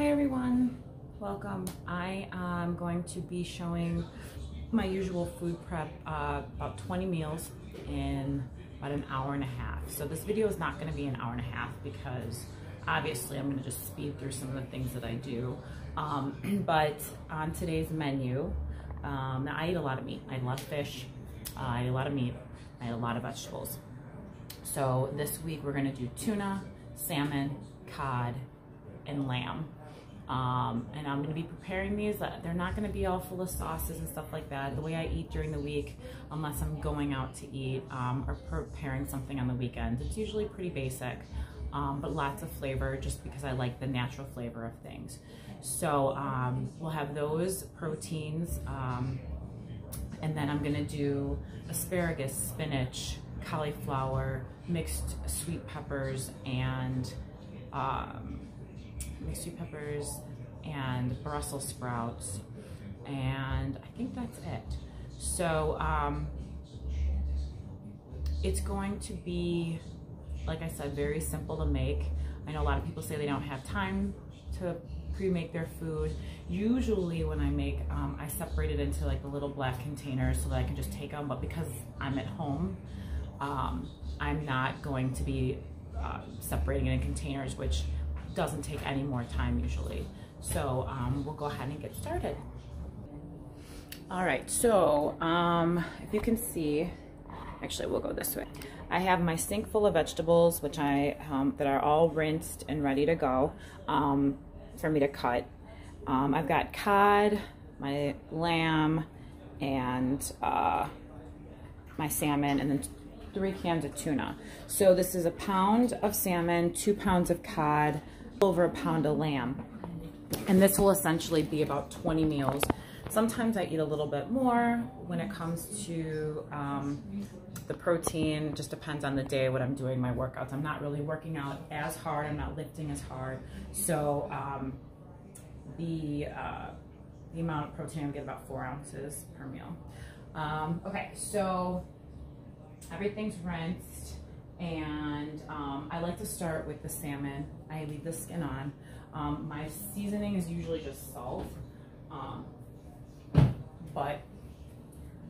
Hi everyone, welcome. I am going to be showing my usual food prep, about 20 meals in about an hour and a half. So this video is not going to be an hour and a half because obviously I'm going to just speed through some of the things that I do. But on today's menu, now I eat a lot of meat. I love fish, I eat a lot of meat, I eat a lot of vegetables. So this week we're going to do tuna, salmon, cod, and lamb. And I'm going to be preparing these. They're not going to be all full of sauces and stuff like that. The way I eat during the week, unless I'm going out to eat or preparing something on the weekends, it's usually pretty basic, but lots of flavor just because I like the natural flavor of things. So we'll have those proteins, and then I'm going to do asparagus, spinach, cauliflower, mixed sweet peppers, and Brussels sprouts, and I think that's it. So it's going to be, like I said, very simple to make. I know a lot of people say they don't have time to pre-make their food. Usually when I make, I separate it into like the little black containers so that I can just take them, but because I'm at home, I'm not going to be separating it in containers, which doesn't take any more time usually. So we'll go ahead and get started. All right, so if you can see, actually we'll go this way. I have my sink full of vegetables, which that are all rinsed and ready to go for me to cut. I've got cod, my lamb, and my salmon, and then 3 cans of tuna. So this is a pound of salmon, 2 pounds of cod, over a pound of lamb. And this will essentially be about 20 meals. Sometimes I eat a little bit more when it comes to the protein. Just depends on the day when I'm doing my workouts. I'm not really working out as hard. I'm not lifting as hard. So the amount of protein I'm getting about 4 ounces per meal. Okay, so everything's rinsed, and I like to start with the salmon. I leave the skin on. My seasoning is usually just salt, but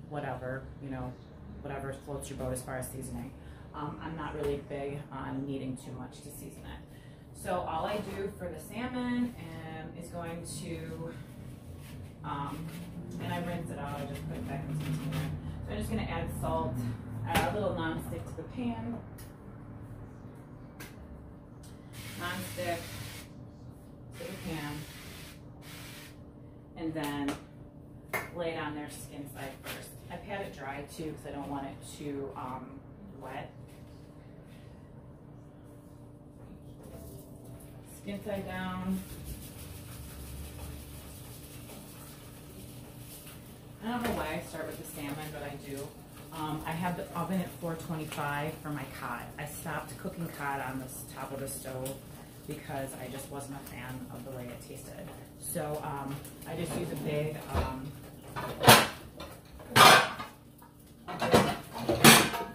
whatever, you know, whatever floats your boat as far as seasoning. I'm not really big on needing too much to season it. So all I do for the salmon is going to, and I rinse it out, I just put it back in the container. So I'm just gonna add salt, add a little nonstick to the pan. Nonstick to the pan, and then lay it on their skin side first. I've had it dry too because I don't want it too wet. Skin side down. I don't know why I start with the salmon, but I do. I have the oven at 425 for my cod. I stopped cooking cod on the top of the stove because I just wasn't a fan of the way it tasted. So I just use a big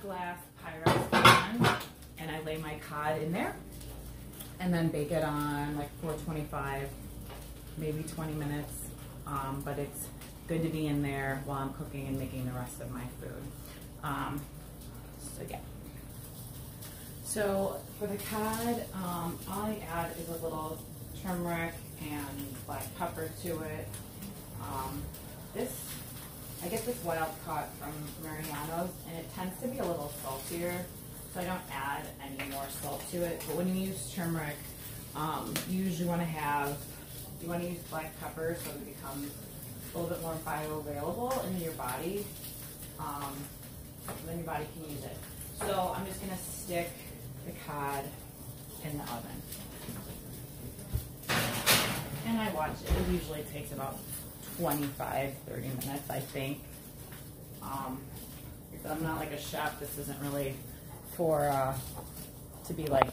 glass Pyrex pan, and I lay my cod in there and then bake it on like 425, maybe 20 minutes, but it's good to be in there while I'm cooking and making the rest of my food. So yeah. So for the cod, all I add is a little turmeric and black pepper to it. I get this wild caught from Mariano's, and it tends to be a little saltier, so I don't add any more salt to it. But when you use turmeric, you usually want to use black pepper so it becomes a little bit more bioavailable into your body. Then your body can use it. So I'm just going to stick the cod in the oven. And I watch it. It usually takes about 25, 30 minutes, I think. I'm not like a chef. This isn't really for to be like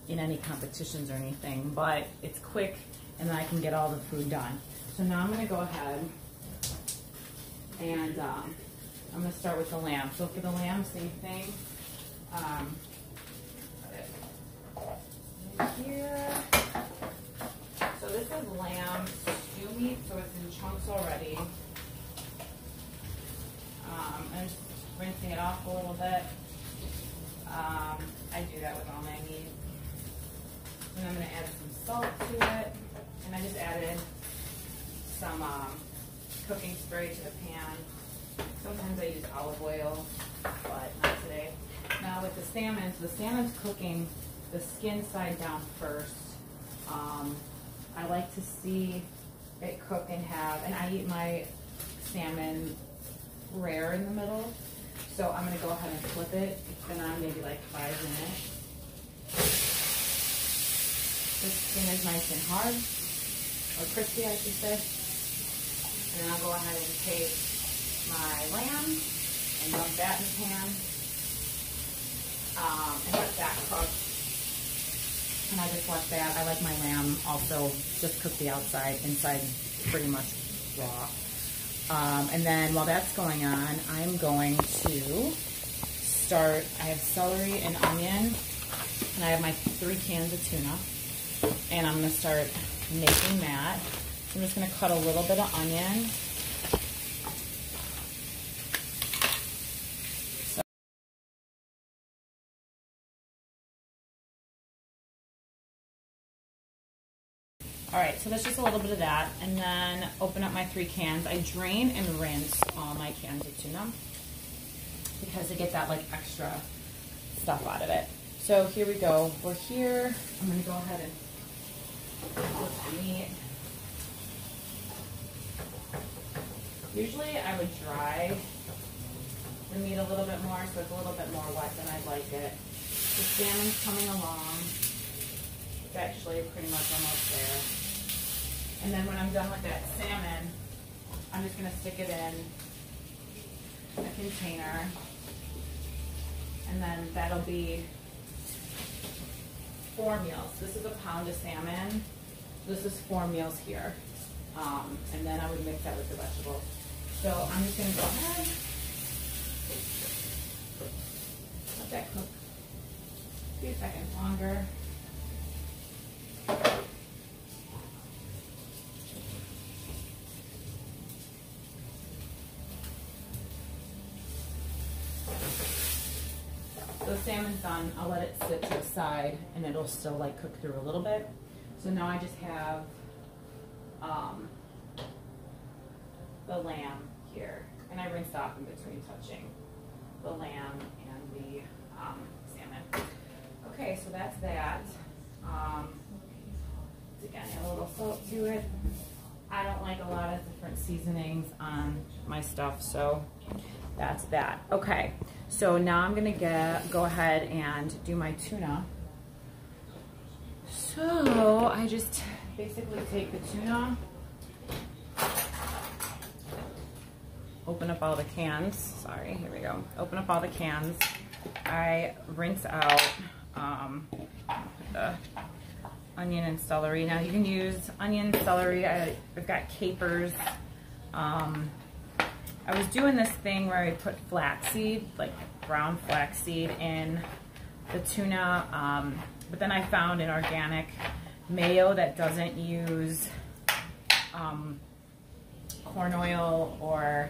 in any competitions or anything, but it's quick and then I can get all the food done. So now I'm going to go ahead and I'm going to start with the lamb. So for the lamb, same thing. Here. looks all ready. I'm just rinsing it off a little bit. I do that with all my meat. And I'm going to add some salt to it. And I just added some cooking spray to the pan. Sometimes I use olive oil, but not today. Now with the salmon, so the salmon's cooking the skin side down first. I like to see it cook and I eat my salmon rare in the middle. So I'm going to go ahead and flip it. It's been on maybe like 5 minutes. This skin is nice and hard, or crispy I should say. And then I'll go ahead and take my lamb and dump that in the pan. And let that cook. And I just let that, I like my lamb also just cook the outside, inside pretty much raw. And then while that's going on, I'm going to start, I have celery and onion, and I have my 3 cans of tuna, and I'm going to start making that. So I'm just going to cut a little bit of onion. All right, so that's just a little bit of that, and then open up my 3 cans. I drain and rinse all my cans of tuna because I get that like extra stuff out of it. So here we go. We're here. I'm gonna go ahead and flip the meat. Usually I would dry the meat a little bit more, so it's a little bit more wet than I'd like it. The salmon's coming along. It's actually pretty much almost there. And then when I'm done with that salmon, I'm just going to stick it in a container. And then that'll be 4 meals. This is a pound of salmon. This is 4 meals here. And then I would mix that with the vegetables. So I'm just going to go ahead. Let that cook a few seconds longer. So the salmon's done. I'll let it sit to the side and it'll still like cook through a little bit. So now I just have the lamb here, and I rinsed off in between touching the lamb and the salmon. Okay, so that's that. Again, add a little salt to it. I don't like a lot of different seasonings on my stuff, so that's that. Okay, so now I'm gonna go ahead and do my tuna. So I just basically take the tuna, open up all the cans. Sorry, here we go. Open up all the cans. I rinse out the onion and celery. Now you can use onion, celery. I've got capers. I was doing this thing where I put flaxseed, like brown flaxseed, in the tuna, but then I found an organic mayo that doesn't use corn oil or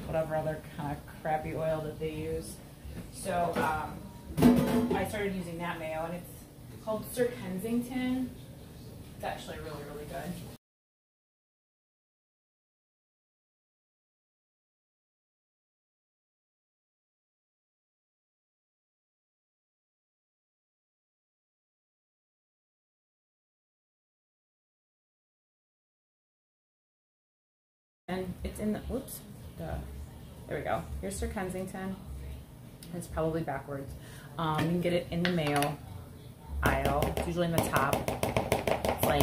whatever other kind of crappy oil that they use. So I started using that mayo, and it's called Sir Kensington. It's actually really, really good. And it's in the, whoops, there we go. Here's Sir Kensington. It's probably backwards. You can get it in the mayo aisle. It's usually in the top. It's like,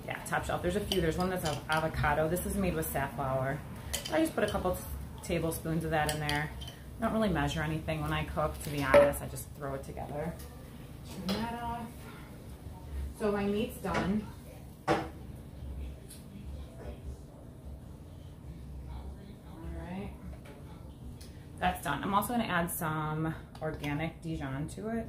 yeah, top shelf. There's a few. There's one that's avocado. This is made with safflower. I just put a couple tablespoons of that in there. I don't really measure anything when I cook, to be honest. I just throw it together. Turn that off. So my meat's done. That's done. I'm also going to add some organic Dijon to it.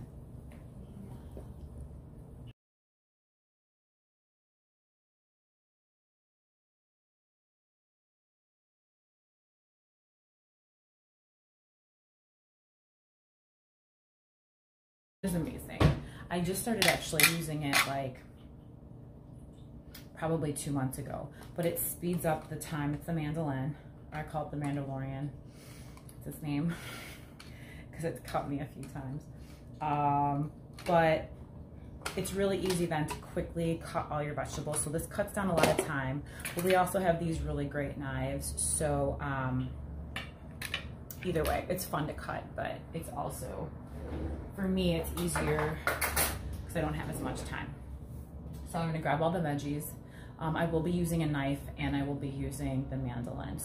It's amazing. I just started actually using it like probably 2 months ago, but it speeds up the time. It's the mandolin. I call it the Mandalorian. It's its name because it's cut me a few times. But it's really easy then to quickly cut all your vegetables. So this cuts down a lot of time, but we also have these really great knives. So either way, it's fun to cut, but it's also, for me, it's easier because I don't have as much time. So I'm gonna grab all the veggies. I will be using a knife and I will be using the mandolin.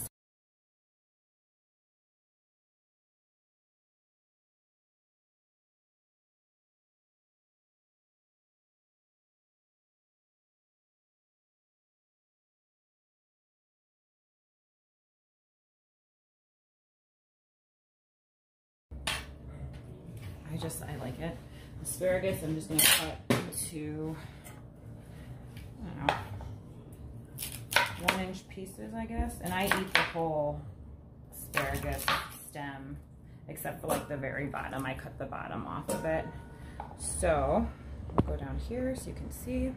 I like it. Asparagus, I'm just gonna cut into, I don't know, 1-inch pieces, I guess. And I eat the whole asparagus stem, except for like the very bottom. I cut the bottom off of it. So I'll go down here so you can see.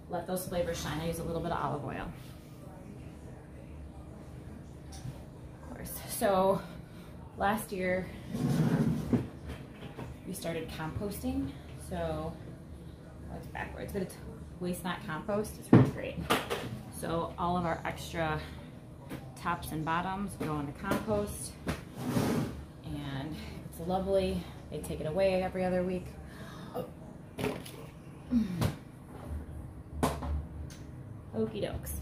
Let those flavors shine. I use a little bit of olive oil. Of course. So last year we started composting. So it's backwards, but it's waste not compost. It's really great. So all of our extra tops and bottoms go in the compost, and it's lovely. They take it away every other week. Okie dokes.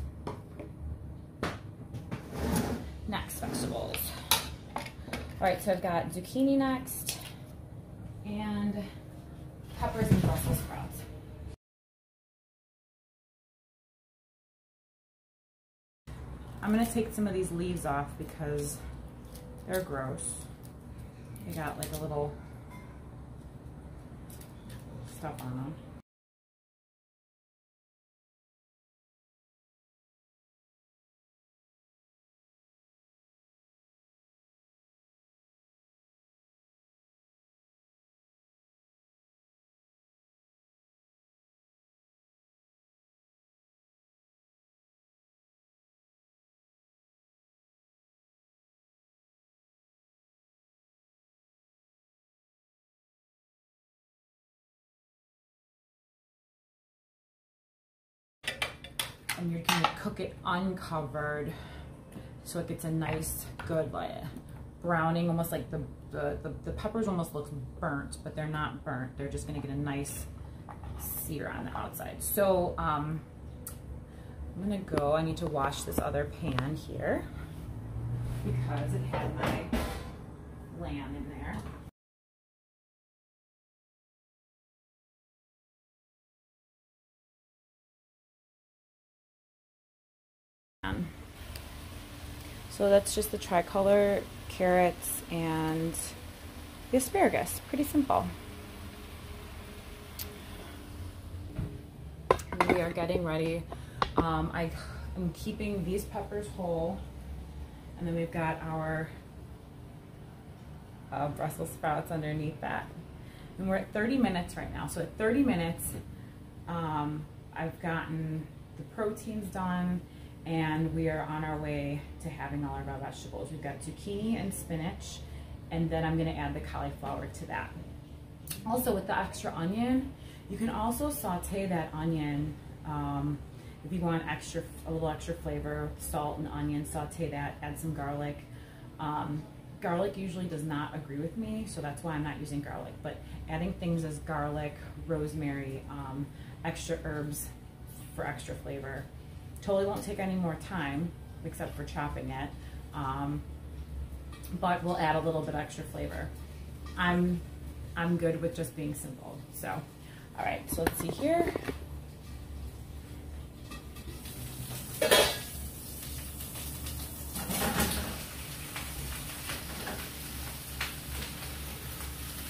Next, vegetables. All right, so I've got zucchini next, and peppers and Brussels sprouts. I'm gonna take some of these leaves off because they're gross. They got like a little stuff on them. And you're gonna cook it uncovered so it gets a nice, good like browning, almost like the peppers almost look burnt, but they're not burnt. They're just gonna get a nice sear on the outside. So I'm gonna go, I need to wash this other pan here because it had my lamb in there. So that's just the tricolor, carrots, and the asparagus. Pretty simple. And we are getting ready. I'm keeping these peppers whole, and then we've got our Brussels sprouts underneath that. And we're at 30 minutes right now. So at 30 minutes, I've gotten the proteins done, and we are on our way to having all of our vegetables. We've got zucchini and spinach, and then I'm gonna add the cauliflower to that. Also with the extra onion, you can also saute that onion if you want a little extra flavor, salt and onion, saute that, add some garlic. Garlic usually does not agree with me, so that's why I'm not using garlic. But adding things as garlic, rosemary, extra herbs for extra flavor. Totally won't take any more time except for chopping it, but we'll add a little bit extra flavor. I'm good with just being simple. So, all right, so let's see here.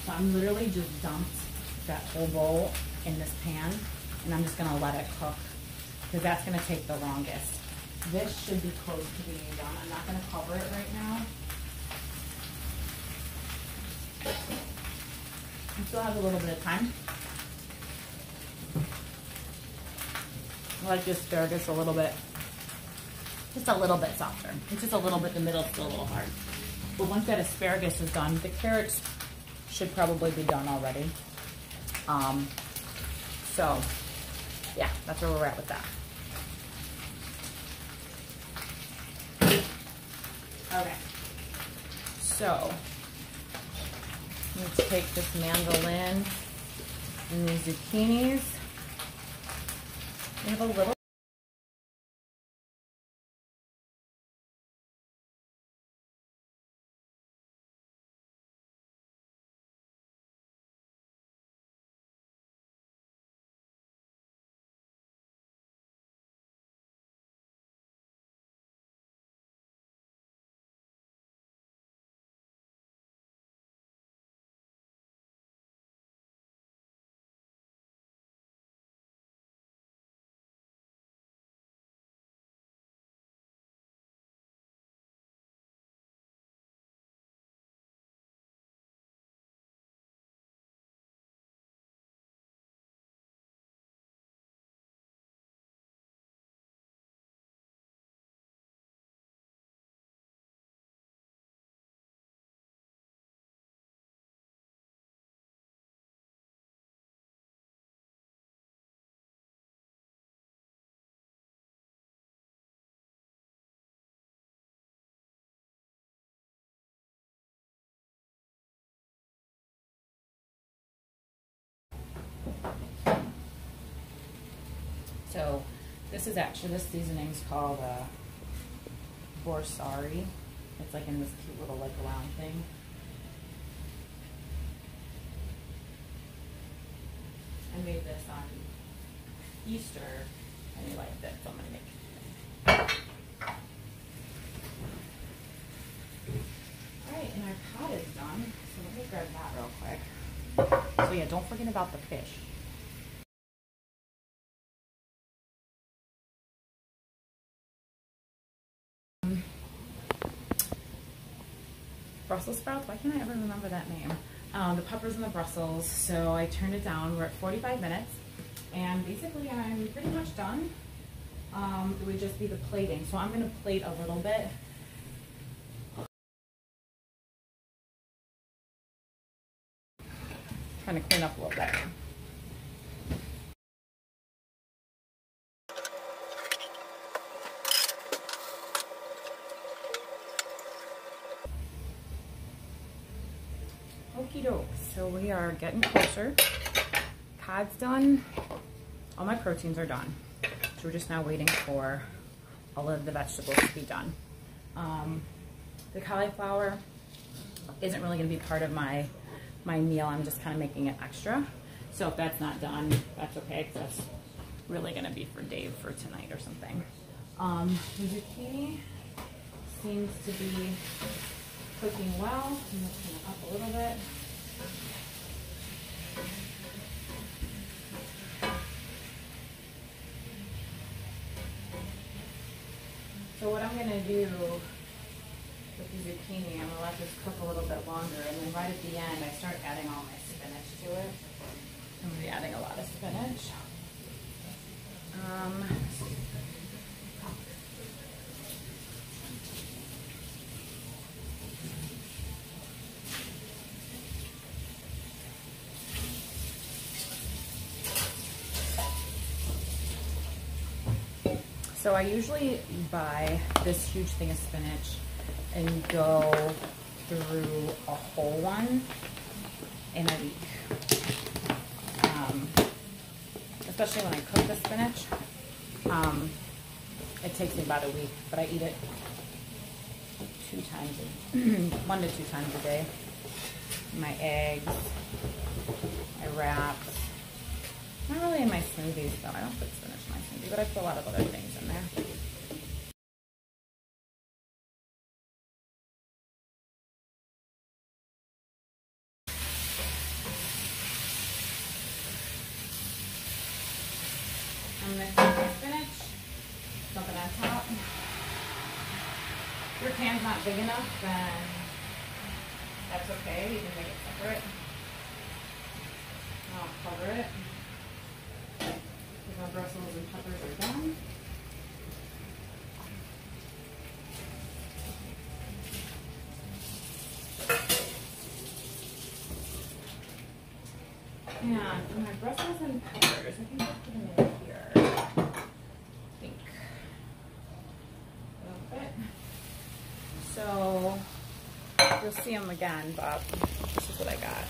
So I'm literally just dumped that whole bowl in this pan, and I'm just gonna let it cook because that's gonna take the longest. This should be close to being done. I'm not gonna cover it right now. I still have a little bit of time. I like the asparagus a little bit, just a little bit softer. It's just a little bit, the middle's still a little hard. But once that asparagus is done, the carrots should probably be done already. So yeah, that's where we're at with that. Okay, so let's take this mandolin and these zucchinis. We have a little. So this is actually, this seasoning is called borsari. It's like in this cute little like round thing. I made this on Easter and we liked it, so I'm gonna make it. All right, and our pot is done. So let me grab that real quick. So yeah, don't forget about the fish. Brussels sprouts, why can't I ever remember that name? The peppers and the Brussels, so I turned it down. We're at 45 minutes, and basically I'm pretty much done. It would just be the plating, so I'm gonna plate a little bit. Trying to clean up a little bit. Okie doke, so we are getting closer. Cod's done. All my proteins are done. So we're just now waiting for all of the vegetables to be done. The cauliflower isn't really gonna be part of my meal. I'm just kind of making it extra. So if that's not done, that's okay, because that's really gonna be for Dave for tonight or something. The zucchini seems to be cooking well. I'm mixing it up a little bit. So what I'm gonna do with the zucchini, I'm gonna let this cook a little bit longer, and then right at the end, I start adding all my spinach to it. I'm gonna be adding a lot of spinach. So I usually buy this huge thing of spinach and go through a whole one in a week. Especially when I cook the spinach. It takes me about a week, but I eat it 1 to 2 times a day. My eggs, my wraps. Not really in my smoothies though. I don't put spinach in my smoothie, but I put a lot of other things in there. I'm going to take my spinach, dump it on top. If your pan's not big enough, then that's okay. You can make it separate. I'll cover it. Because our Brussels and peppers are done. And for my Brussels and peppers, I think I'll put them in here. I think. A little bit. So, you'll see them again, but this is what I got.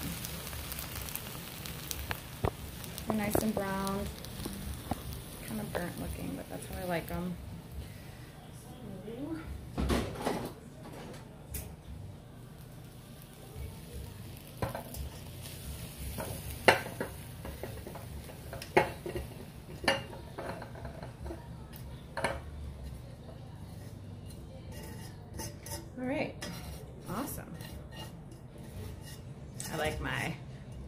They're nice and brown. Kind of burnt looking, but that's how I like them. All right, awesome. I like my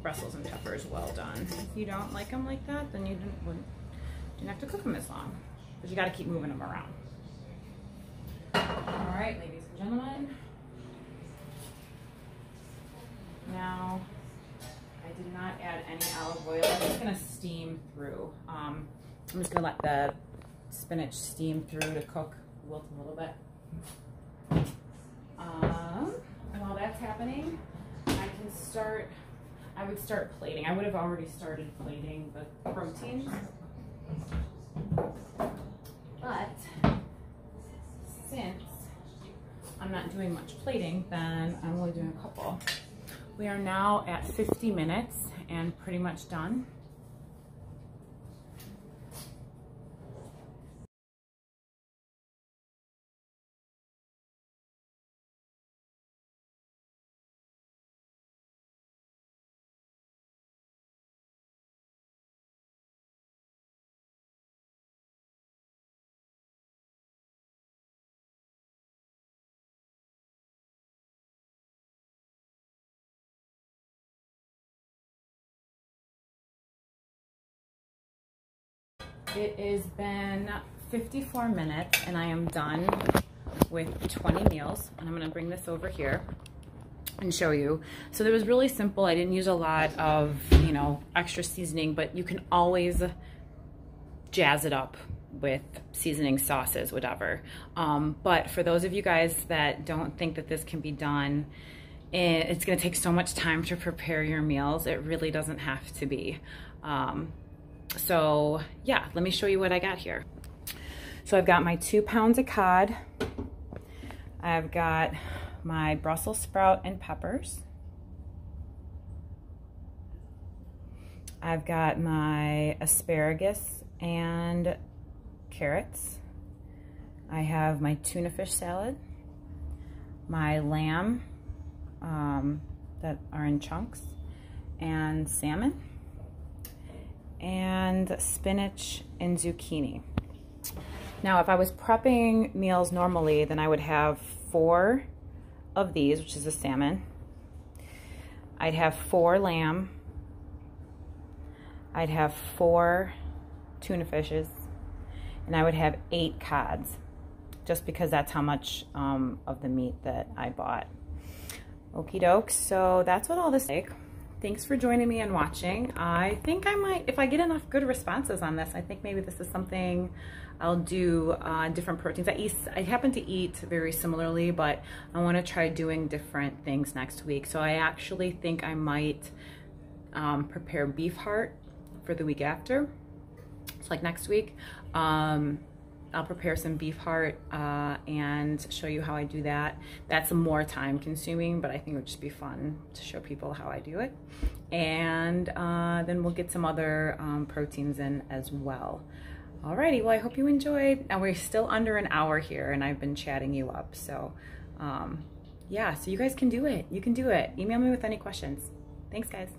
Brussels and peppers well done. If you don't like them like that, then you didn't have to cook them as long, but you got to keep moving them around. All right, ladies and gentlemen. Now, I did not add any olive oil. I'm just gonna steam through. I'm just gonna let the spinach steam through to cook, wilt a little bit. While that's happening, I would start plating. I would have already started plating the proteins, but since I'm not doing much plating, then I'm only doing a couple. We are now at 50 minutes and pretty much done. It has been 54 minutes and I am done with 20 meals, and I'm going to bring this over here and show you. So it was really simple. I didn't use a lot of, extra seasoning, but you can always jazz it up with seasoning, sauces, whatever. But for those of you guys that don't think that this can be done, it's going to take so much time to prepare your meals. It really doesn't have to be. So yeah, let me show you what I got here. So I've got my 2 pounds of cod. I've got my Brussels sprout and peppers. I've got my asparagus and carrots. I have my tuna fish salad, my lamb that are in chunks, and salmon, and spinach and zucchini. Now, if I was prepping meals normally, then I would have 4 of these, which is a salmon. I'd have 4 lamb. I'd have 4 tuna fishes, and I would have 8 cods, just because that's how much of the meat that I bought. Okie doke, so that's what all this is. Thanks for joining me and watching. I think I might, if I get enough good responses on this, I think maybe this is something I'll do different proteins. I happen to eat very similarly, but I want to try doing different things next week. So I actually think I might prepare beef heart for the week after. It's like next week. I'll prepare some beef heart and show you how I do that. That's more time consuming, but I think it would just be fun to show people how I do it. And then we'll get some other proteins in as well. Alrighty, well, I hope you enjoyed. And we're still under an hour here, and I've been chatting you up. So yeah, so you guys can do it. You can do it. Email me with any questions. Thanks, guys.